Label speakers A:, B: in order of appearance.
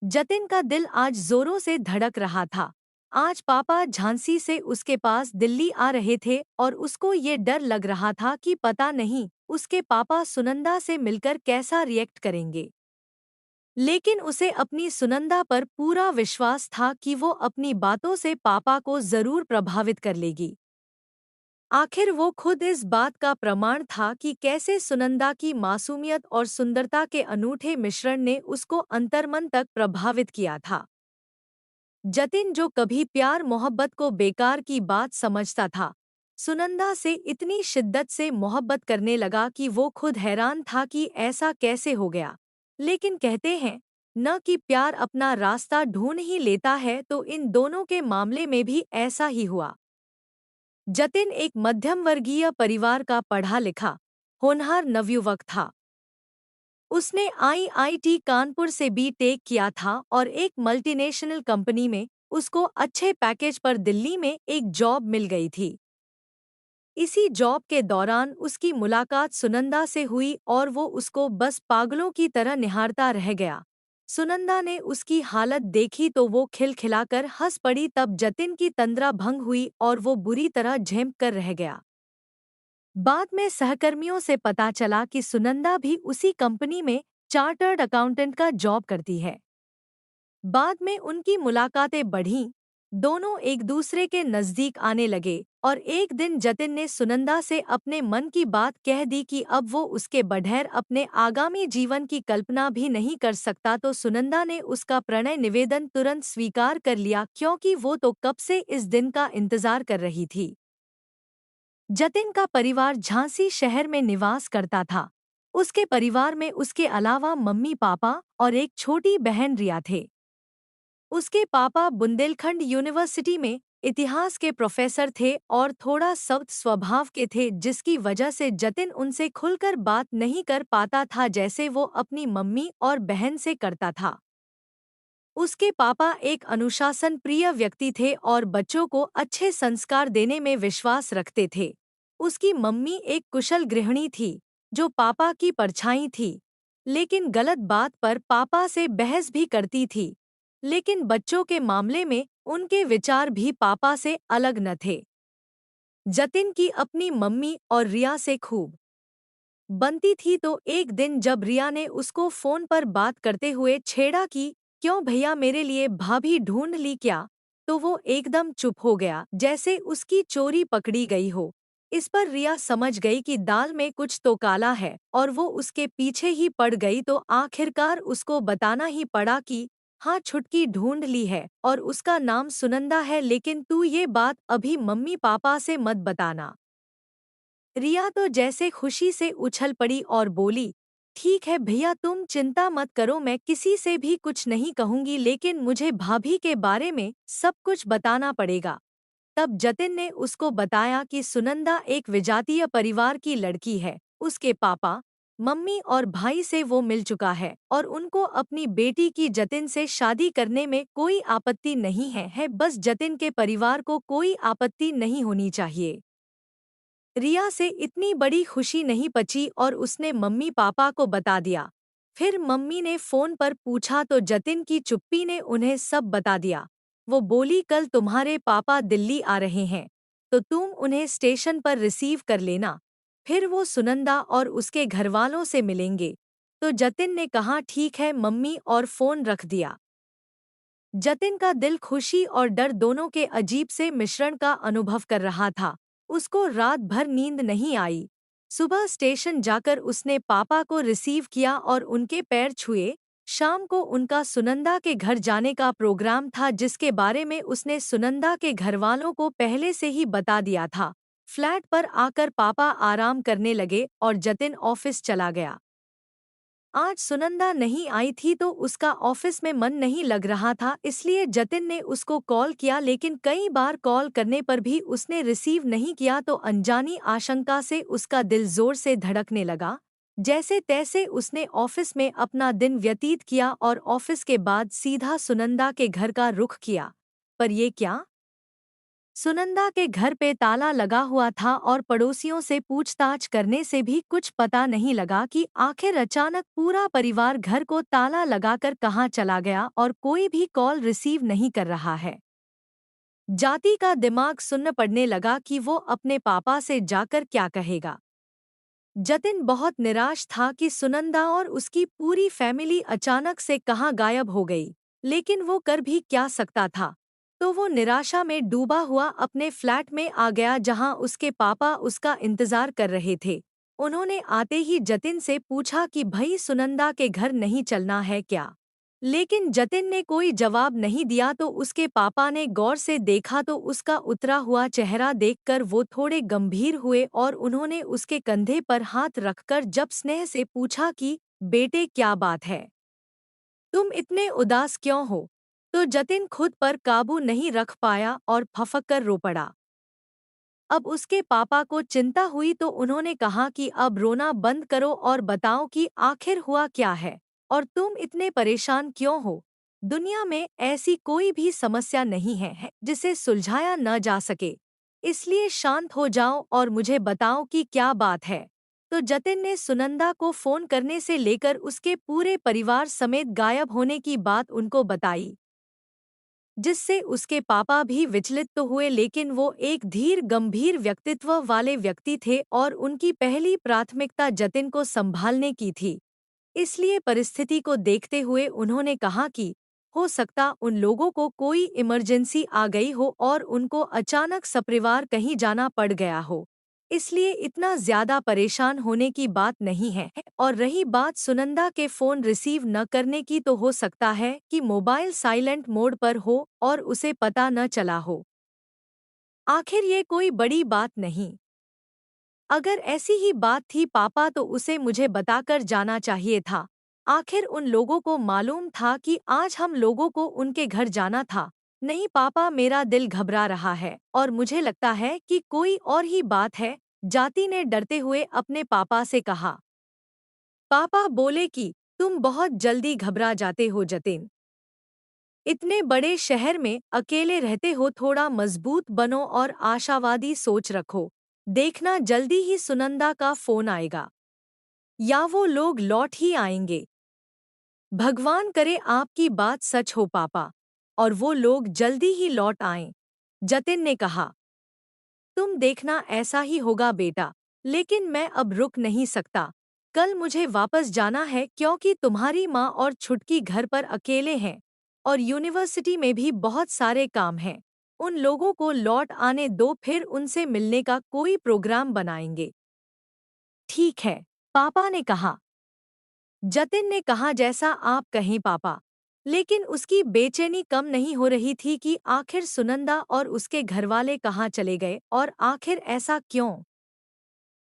A: जतिन का दिल आज जोरों से धड़क रहा था। आज पापा झांसी से उसके पास दिल्ली आ रहे थे और उसको ये डर लग रहा था कि पता नहीं उसके पापा सुनंदा से मिलकर कैसा रिएक्ट करेंगे। लेकिन उसे अपनी सुनंदा पर पूरा विश्वास था कि वो अपनी बातों से पापा को जरूर प्रभावित कर लेगी। आखिर वो खुद इस बात का प्रमाण था कि कैसे सुनंदा की मासूमियत और सुंदरता के अनूठे मिश्रण ने उसको अंतर्मन तक प्रभावित किया था। जतिन जो कभी प्यार मोहब्बत को बेकार की बात समझता था, सुनंदा से इतनी शिद्दत से मोहब्बत करने लगा कि वो खुद हैरान था कि ऐसा कैसे हो गया। लेकिन कहते हैं न कि प्यार अपना रास्ता ढूंढ ही लेता है, तो इन दोनों के मामले में भी ऐसा ही हुआ। जतिन एक मध्यम वर्गीय परिवार का पढ़ा लिखा होनहार नवयुवक था। उसने आईआईटी कानपुर से बीटेक किया था और एक मल्टीनेशनल कंपनी में उसको अच्छे पैकेज पर दिल्ली में एक जॉब मिल गई थी। इसी जॉब के दौरान उसकी मुलाकात सुनंदा से हुई और वो उसको बस पागलों की तरह निहारता रह गया। सुनंदा ने उसकी हालत देखी तो वो खिलखिलाकर हंस पड़ी। तब जतिन की तंद्रा भंग हुई और वो बुरी तरह झेंप कर रह गया। बाद में सहकर्मियों से पता चला कि सुनंदा भी उसी कंपनी में चार्टर्ड अकाउंटेंट का जॉब करती है। बाद में उनकी मुलाकातें बढ़ीं, दोनों एक दूसरे के नजदीक आने लगे और एक दिन जतिन ने सुनंदा से अपने मन की बात कह दी कि अब वो उसके बगैर अपने आगामी जीवन की कल्पना भी नहीं कर सकता। तो सुनंदा ने उसका प्रणय निवेदन तुरंत स्वीकार कर लिया, क्योंकि वो तो कब से इस दिन का इंतजार कर रही थी। जतिन का परिवार झांसी शहर में निवास करता था। उसके परिवार में उसके अलावा मम्मी पापा और एक छोटी बहन रिया थे। उसके पापा बुंदेलखंड यूनिवर्सिटी में इतिहास के प्रोफेसर थे और थोड़ा सख्त स्वभाव के थे, जिसकी वजह से जतिन उनसे खुलकर बात नहीं कर पाता था जैसे वो अपनी मम्मी और बहन से करता था। उसके पापा एक अनुशासन प्रिय व्यक्ति थे और बच्चों को अच्छे संस्कार देने में विश्वास रखते थे। उसकी मम्मी एक कुशल गृहिणी थी, जो पापा की परछाई थी, लेकिन गलत बात पर पापा से बहस भी करती थी। लेकिन बच्चों के मामले में उनके विचार भी पापा से अलग न थे। जतिन की अपनी मम्मी और रिया से खूब बनती थी, तो एक दिन जब रिया ने उसको फोन पर बात करते हुए छेड़ा कि क्यों भैया मेरे लिए भाभी ढूंढ ली क्या, तो वो एकदम चुप हो गया जैसे उसकी चोरी पकड़ी गई हो। इस पर रिया समझ गई कि दाल में कुछ तो काला है और वो उसके पीछे ही पड़ गई। तो आखिरकार उसको बताना ही पड़ा कि हाँ, छुटकी ढूंढ ली है और उसका नाम सुनंदा है, लेकिन तू ये बात अभी मम्मी पापा से मत बताना। रिया तो जैसे खुशी से उछल पड़ी और बोली, ठीक है भैया, तुम चिंता मत करो, मैं किसी से भी कुछ नहीं कहूंगी, लेकिन मुझे भाभी के बारे में सब कुछ बताना पड़ेगा। तब जतिन ने उसको बताया कि सुनंदा एक विजातीय परिवार की लड़की है। उसके पापा, मम्मी और भाई से वो मिल चुका है और उनको अपनी बेटी की जतिन से शादी करने में कोई आपत्ति नहीं है, बस जतिन के परिवार को कोई आपत्ति नहीं होनी चाहिए। रिया से इतनी बड़ी खुशी नहीं पची और उसने मम्मी पापा को बता दिया। फिर मम्मी ने फोन पर पूछा तो जतिन की चुप्पी ने उन्हें सब बता दिया। वो बोली, कल तुम्हारे पापा दिल्ली आ रहे हैं, तो तुम उन्हें स्टेशन पर रिसीव कर लेना, फिर वो सुनंदा और उसके घरवालों से मिलेंगे। तो जतिन ने कहा ठीक है मम्मी और फोन रख दिया। जतिन का दिल खुशी और डर दोनों के अजीब से मिश्रण का अनुभव कर रहा था। उसको रात भर नींद नहीं आई। सुबह स्टेशन जाकर उसने पापा को रिसीव किया और उनके पैर छुए। शाम को उनका सुनंदा के घर जाने का प्रोग्राम था, जिसके बारे में उसने सुनंदा के घरवालों को पहले से ही बता दिया था। फ्लैट पर आकर पापा आराम करने लगे और जतिन ऑफिस चला गया। आज सुनंदा नहीं आई थी तो उसका ऑफिस में मन नहीं लग रहा था, इसलिए जतिन ने उसको कॉल किया, लेकिन कई बार कॉल करने पर भी उसने रिसीव नहीं किया। तो अनजानी आशंका से उसका दिल जोर से धड़कने लगा। जैसे तैसे उसने ऑफिस में अपना दिन व्यतीत किया और ऑफिस के बाद सीधा सुनंदा के घर का रुख किया। पर ये क्या? सुनंदा के घर पे ताला लगा हुआ था और पड़ोसियों से पूछताछ करने से भी कुछ पता नहीं लगा कि आखिर अचानक पूरा परिवार घर को ताला लगाकर कहाँ चला गया और कोई भी कॉल रिसीव नहीं कर रहा है। जाति का दिमाग सुन्न पड़ने लगा कि वो अपने पापा से जाकर क्या कहेगा। जतिन बहुत निराश था कि सुनंदा और उसकी पूरी फैमिली अचानक से कहाँ गायब हो गई, लेकिन वो कर भी क्या सकता था। तो वो निराशा में डूबा हुआ अपने फ्लैट में आ गया जहाँ उसके पापा उसका इंतजार कर रहे थे। उन्होंने आते ही जतिन से पूछा कि भई सुनंदा के घर नहीं चलना है क्या। लेकिन जतिन ने कोई जवाब नहीं दिया तो उसके पापा ने गौर से देखा तो उसका उतरा हुआ चेहरा देखकर वो थोड़े गंभीर हुए और उन्होंने उसके कंधे पर हाथ रखकर जब स्नेह से पूछा कि बेटे क्या बात है, तुम इतने उदास क्यों हो। तो जतिन खुद पर काबू नहीं रख पाया और फफक रो पड़ा। अब उसके पापा को चिंता हुई तो उन्होंने कहा कि अब रोना बंद करो और बताओ कि आखिर हुआ क्या है और तुम इतने परेशान क्यों हो। दुनिया में ऐसी कोई भी समस्या नहीं है जिसे सुलझाया न जा सके। इसलिए शांत हो जाओ और मुझे बताओ कि क्या बात है। तो जतिन ने सुनंदा को फोन करने से लेकर उसके पूरे परिवार समेत गायब होने की बात उनको बताई, जिससे उसके पापा भी विचलित तो हुए, लेकिन वो एक धीर गंभीर व्यक्तित्व वाले व्यक्ति थे और उनकी पहली प्राथमिकता जतिन को संभालने की थी। इसलिए परिस्थिति को देखते हुए उन्होंने कहा कि हो सकता उन लोगों को कोई इमरजेंसी आ गई हो और उनको अचानक सपरिवार कहीं जाना पड़ गया हो। इसलिए इतना ज्यादा परेशान होने की बात नहीं है। और रही बात सुनंदा के फोन रिसीव न करने की, तो हो सकता है कि मोबाइल साइलेंट मोड पर हो और उसे पता न चला हो। आखिर ये कोई बड़ी बात नहीं। अगर ऐसी ही बात थी पापा तो उसे मुझे बताकर जाना चाहिए था। आखिर उन लोगों को मालूम था कि आज हम लोगों को उनके घर जाना था। नहीं पापा, मेरा दिल घबरा रहा है और मुझे लगता है कि कोई और ही बात है। जाति ने डरते हुए अपने पापा से कहा। पापा बोले कि तुम बहुत जल्दी घबरा जाते हो जतिन। इतने बड़े शहर में अकेले रहते हो, थोड़ा मजबूत बनो और आशावादी सोच रखो। देखना जल्दी ही सुनंदा का फोन आएगा या वो लोग लौट ही आएंगे। भगवान करे आपकी बात सच हो पापा और वो लोग जल्दी ही लौट आएं। जतिन ने कहा। तुम देखना ऐसा ही होगा बेटा, लेकिन मैं अब रुक नहीं सकता। कल मुझे वापस जाना है क्योंकि तुम्हारी माँ और छुटकी घर पर अकेले हैं और यूनिवर्सिटी में भी बहुत सारे काम हैं। उन लोगों को लौट आने दो, फिर उनसे मिलने का कोई प्रोग्राम बनाएंगे। ठीक है, पापा ने कहा। जतिन ने कहा जैसा आप कहें पापा। लेकिन उसकी बेचैनी कम नहीं हो रही थी कि आखिर सुनंदा और उसके घरवाले कहाँ चले गए और आखिर ऐसा क्यों।